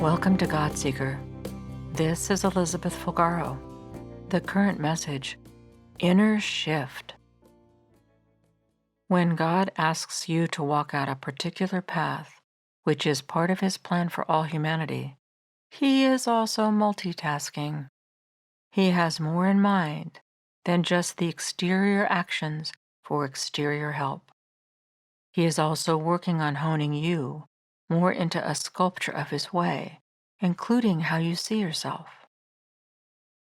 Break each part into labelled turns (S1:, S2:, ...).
S1: Welcome to God Seeker. This is Elizabeth Fulgaro. The current message, Inner Shift. When God asks you to walk out a particular path, which is part of His plan for all humanity, He is also multitasking. He has more in mind than just the exterior actions for exterior help. He is also working on honing you more into a sculpture of His way, including how you see yourself.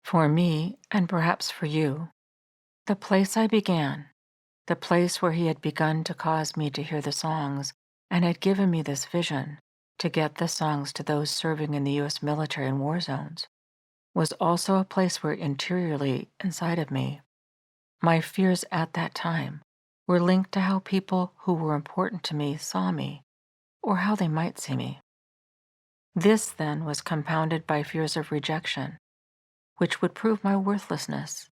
S1: For me, and perhaps for you, the place I began, the place where He had begun to cause me to hear the songs and had given me this vision to get the songs to those serving in the U.S. military in war zones, was also a place where interiorly, inside of me, my fears at that time were linked to how people who were important to me saw me, or how they might see me. This, then, was compounded by fears of rejection, which would prove my worthlessness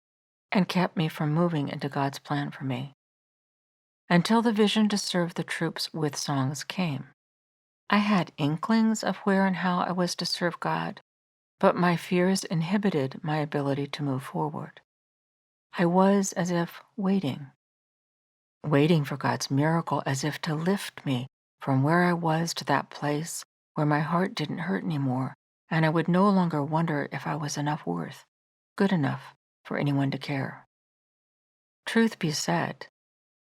S1: and kept me from moving into God's plan for me. Until the vision to serve the troops with songs came, I had inklings of where and how I was to serve God, but my fears inhibited my ability to move forward. I was as if waiting for God's miracle, as if to lift me from where I was to that place where my heart didn't hurt anymore, and I would no longer wonder if I was good enough for anyone to care. Truth be said,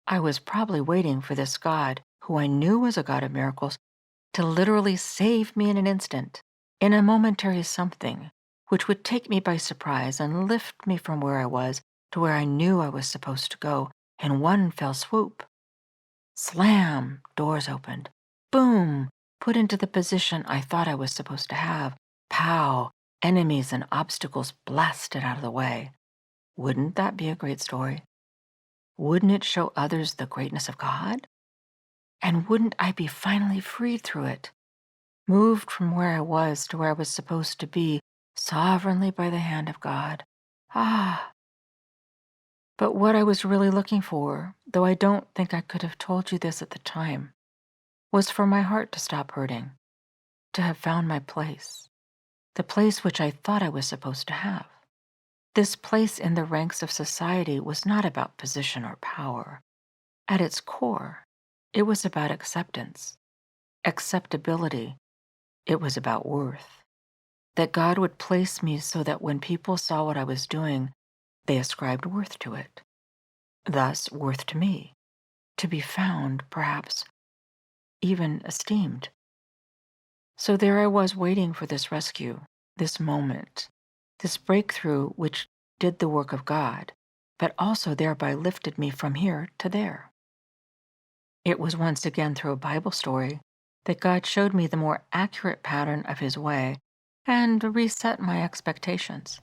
S1: I was probably waiting for this God, who I knew was a God of miracles, to literally save me in an instant, in a momentary something, which would take me by surprise and lift me from where I was to where I knew I was supposed to go in one fell swoop. Slam! Doors opened. Boom! Put into the position I thought I was supposed to have. Pow! Enemies and obstacles blasted out of the way. Wouldn't that be a great story? Wouldn't it show others the greatness of God? And wouldn't I be finally freed through it? Moved from where I was to where I was supposed to be, sovereignly by the hand of God. Ah! But what I was really looking for, though I don't think I could have told you this at the time, was for my heart to stop hurting, to have found my place, the place which I thought I was supposed to have. This place in the ranks of society was not about position or power. At its core, it was about acceptance, acceptability. It was about worth. That God would place me so that when people saw what I was doing, they ascribed worth to it. Thus, worth to me, to be found, perhaps even esteemed. So there I was waiting for this rescue, this moment, this breakthrough which did the work of God, but also thereby lifted me from here to there. It was once again through a Bible story that God showed me the more accurate pattern of His way and reset my expectations.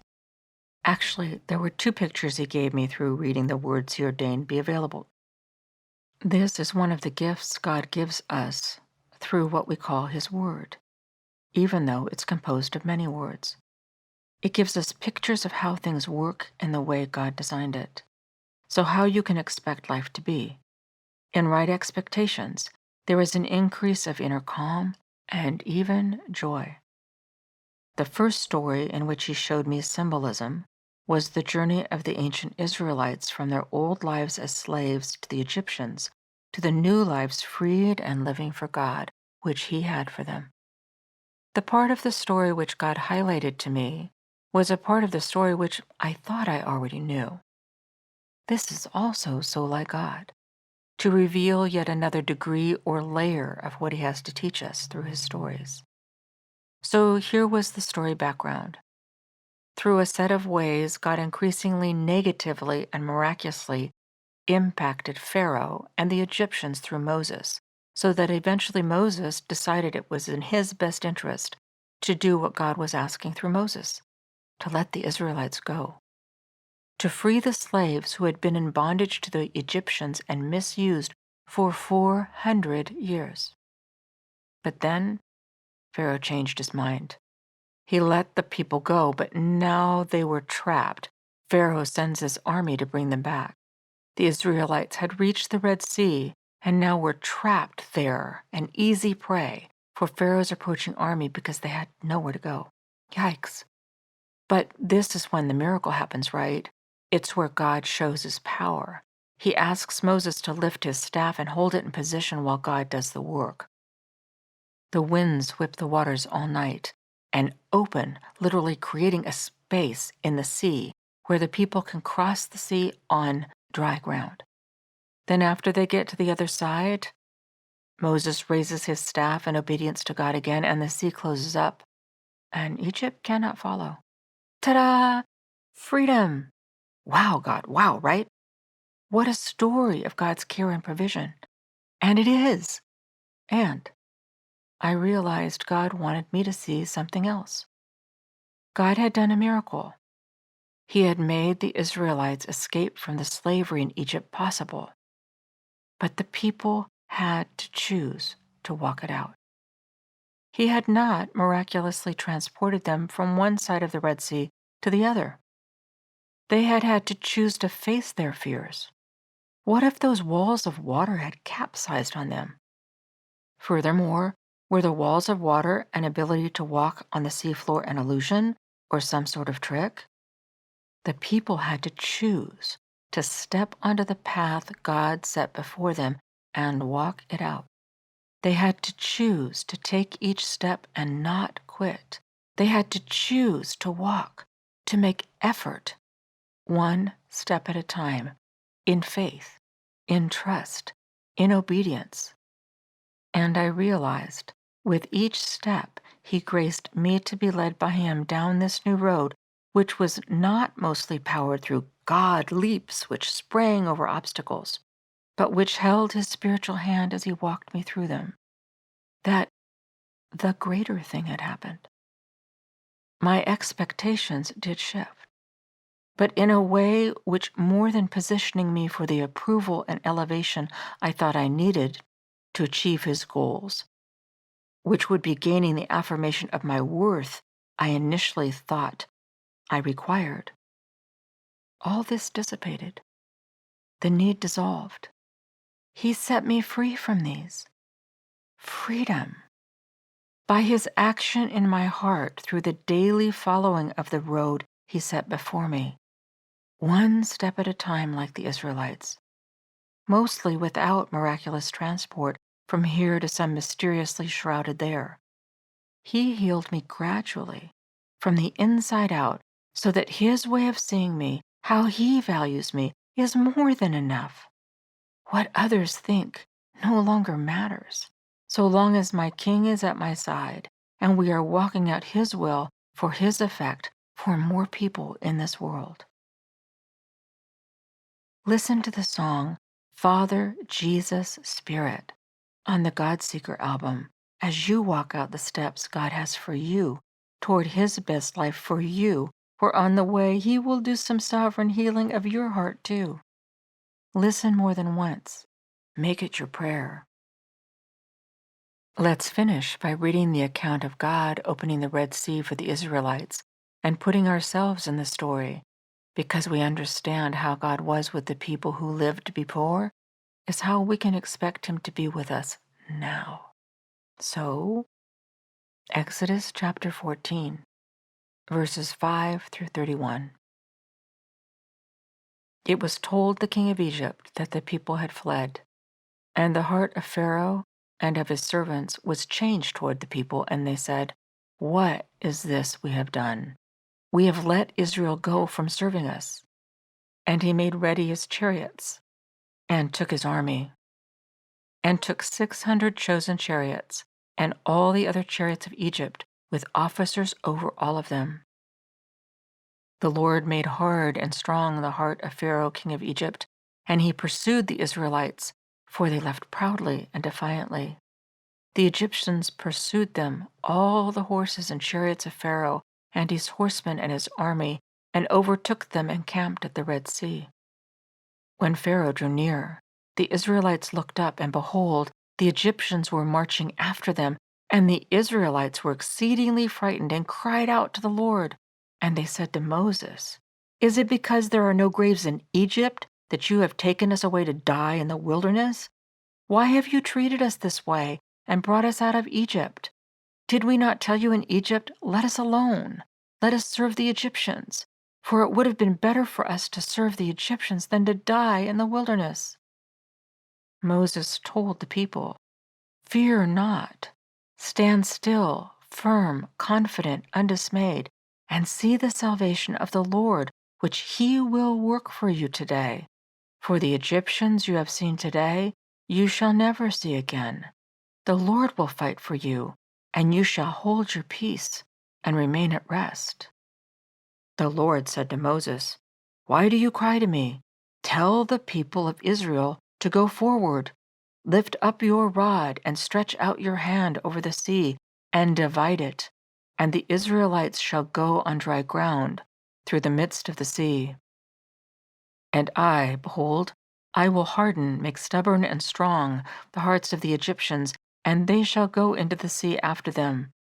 S1: Actually, there were two pictures He gave me through reading the words He ordained be available. This is one of the gifts God gives us through what we call His Word, even though it's composed of many words. It gives us pictures of how things work in the way God designed it, so how you can expect life to be. In right expectations, there is an increase of inner calm and even joy. The first story in which He showed me symbolism was the journey of the ancient Israelites from their old lives as slaves to the Egyptians to the new lives freed and living for God, which He had for them. The part of the story which God highlighted to me was a part of the story which I thought I already knew. This is also so like God, to reveal yet another degree or layer of what He has to teach us through His stories. So here was the story background. Through a set of ways, God increasingly negatively and miraculously impacted Pharaoh and the Egyptians through Moses, so that eventually Moses decided it was in his best interest to do what God was asking through Moses, to let the Israelites go, to free the slaves who had been in bondage to the Egyptians and misused for 400 years. But then Pharaoh changed his mind. He let the people go, but now they were trapped. Pharaoh sends his army to bring them back. The Israelites had reached the Red Sea and now were trapped there, an easy prey for Pharaoh's approaching army because they had nowhere to go. Yikes. But this is when the miracle happens, right? It's where God shows his power. He asks Moses to lift his staff and hold it in position while God does the work. The winds whip the waters all night and open, literally creating a space in the sea where the people can cross the sea on dry ground. Then after they get to the other side, Moses raises his staff in obedience to God again, and the sea closes up, and Egypt cannot follow. Ta-da! Freedom! Wow, God, wow, right? What a story of God's care and provision. And it is. And I realized God wanted me to see something else. God had done a miracle. He had made the Israelites escape from the slavery in Egypt possible. But the people had to choose to walk it out. He had not miraculously transported them from one side of the Red Sea to the other. They had had to choose to face their fears. What if those walls of water had capsized on them? Furthermore, were the walls of water an ability to walk on the seafloor an illusion or some sort of trick? The people had to choose to step onto the path God set before them and walk it out. They had to choose to take each step and not quit. They had to choose to walk, to make effort, one step at a time, in faith, in trust, in obedience. And I realized, with each step, he graced me to be led by him down this new road, which was not mostly powered through God leaps which sprang over obstacles, but which held his spiritual hand as he walked me through them. That the greater thing had happened. My expectations did shift, but in a way which, more than positioning me for the approval and elevation I thought I needed to achieve his goals, which would be gaining the affirmation of my worth I initially thought I required. All this dissipated. The need dissolved. He set me free from these. Freedom. By his action in my heart through the daily following of the road he set before me, one step at a time like the Israelites, mostly without miraculous transport from here to some mysteriously shrouded there. He healed me gradually, from the inside out, so that his way of seeing me, how he values me, is more than enough. What others think no longer matters, so long as my King is at my side and we are walking out his will for his effect for more people in this world. Listen to the song Father, Jesus, Spirit on the God Seeker album as you walk out the steps God has for you toward his best life for you, for on the way he will do some sovereign healing of your heart too. Listen more than once. Make it your prayer. Let's finish by reading the account of God opening the Red Sea for the Israelites and putting ourselves in the story, because we understand how God was with the people who lived before is how we can expect him to be with us now. So, Exodus chapter 14, verses 5 through 31. It was told the king of Egypt that the people had fled, and the heart of Pharaoh and of his servants was changed toward the people, and they said, "What is this we have done? We have let Israel go from serving us." And he made ready his chariots, and took his army, and took 600 chosen chariots, and all the other chariots of Egypt, with officers over all of them. The Lord made hard and strong the heart of Pharaoh, king of Egypt, and he pursued the Israelites, for they left proudly and defiantly. The Egyptians pursued them, all the horses and chariots of Pharaoh, and his horsemen and his army, and overtook them and camped at the Red Sea. When Pharaoh drew near, the Israelites looked up, and behold, the Egyptians were marching after them, and the Israelites were exceedingly frightened and cried out to the Lord. And they said to Moses, "Is it because there are no graves in Egypt that you have taken us away to die in the wilderness? Why have you treated us this way and brought us out of Egypt? Did we not tell you in Egypt, 'Let us alone, let us serve the Egyptians'? For it would have been better for us to serve the Egyptians than to die in the wilderness." Moses told the people, "Fear not. Stand still, firm, confident, undismayed, and see the salvation of the Lord, which he will work for you today. For the Egyptians you have seen today, you shall never see again. The Lord will fight for you, and you shall hold your peace and remain at rest." The Lord said to Moses, "Why do you cry to me? Tell the people of Israel to go forward. Lift up your rod and stretch out your hand over the sea and divide it, and the Israelites shall go on dry ground through the midst of the sea. And I, behold, I will harden, make stubborn and strong the hearts of the Egyptians, and they shall go into the sea after them.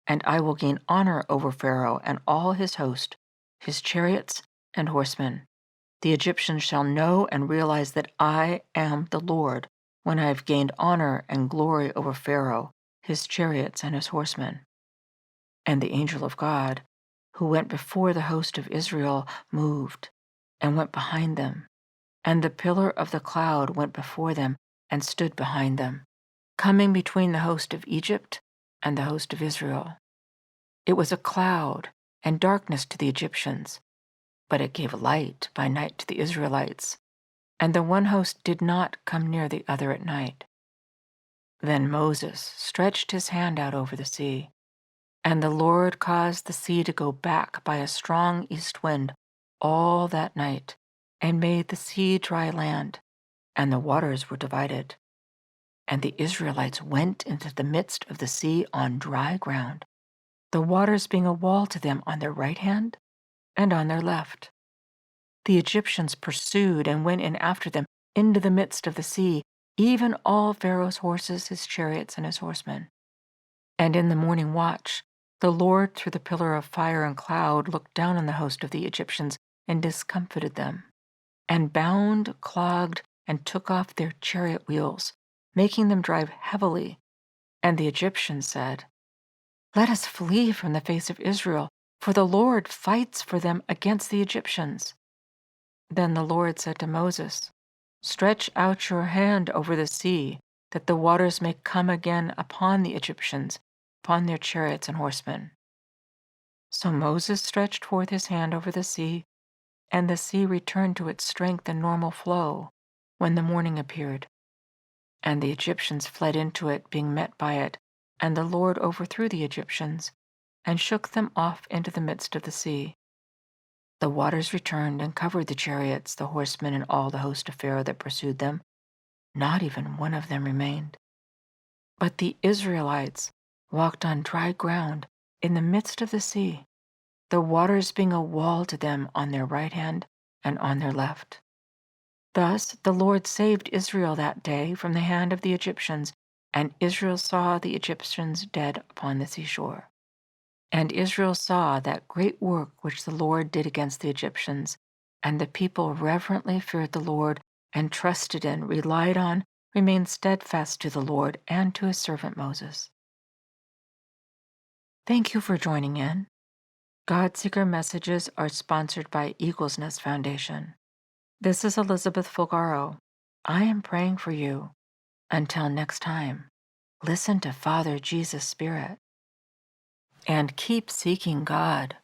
S1: And I will gain honor over Pharaoh and all his host, his chariots and horsemen. The Egyptians shall know and realize that I am the Lord, when I have gained honor and glory over Pharaoh, his chariots, and his horsemen." And the angel of God, who went before the host of Israel, moved and went behind them. And the pillar of the cloud went before them and stood behind them, coming between the host of Egypt and the host of Israel. It was a cloud and darkness to the Egyptians, but it gave light by night to the Israelites, and the one host did not come near the other at night. Then Moses stretched his hand out over the sea, and the Lord caused the sea to go back by a strong east wind all that night, and made the sea dry land, and the waters were divided. And the Israelites went into the midst of the sea on dry ground, the waters being a wall to them on their right hand and on their left. The Egyptians pursued and went in after them into the midst of the sea, even all Pharaoh's horses, his chariots, and his horsemen. And in the morning watch, the Lord, through the pillar of fire and cloud, looked down on the host of the Egyptians and discomfited them, and bound, clogged, and took off their chariot wheels, making them drive heavily. And the Egyptians said, "Let us flee from the face of Israel, for the Lord fights for them against the Egyptians." Then the Lord said to Moses, "Stretch out your hand over the sea, that the waters may come again upon the Egyptians, upon their chariots and horsemen." So Moses stretched forth his hand over the sea, and the sea returned to its strength and normal flow when the morning appeared. And the Egyptians fled into it, being met by it, and the Lord overthrew the Egyptians and shook them off into the midst of the sea. The waters returned and covered the chariots, the horsemen, and all the host of Pharaoh that pursued them. Not even one of them remained. But the Israelites walked on dry ground in the midst of the sea, the waters being a wall to them on their right hand and on their left. Thus the Lord saved Israel that day from the hand of the Egyptians, and Israel saw the Egyptians dead upon the seashore. And Israel saw that great work which the Lord did against the Egyptians, and the people reverently feared the Lord and trusted in, relied on, remained steadfast to the Lord and to his servant Moses. Thank you for joining in. God Seeker messages are sponsored by Eagle's Nest Foundation. This is Elizabeth Fulgaro. I am praying for you. Until next time, listen to Father Jesus' Spirit and keep seeking God.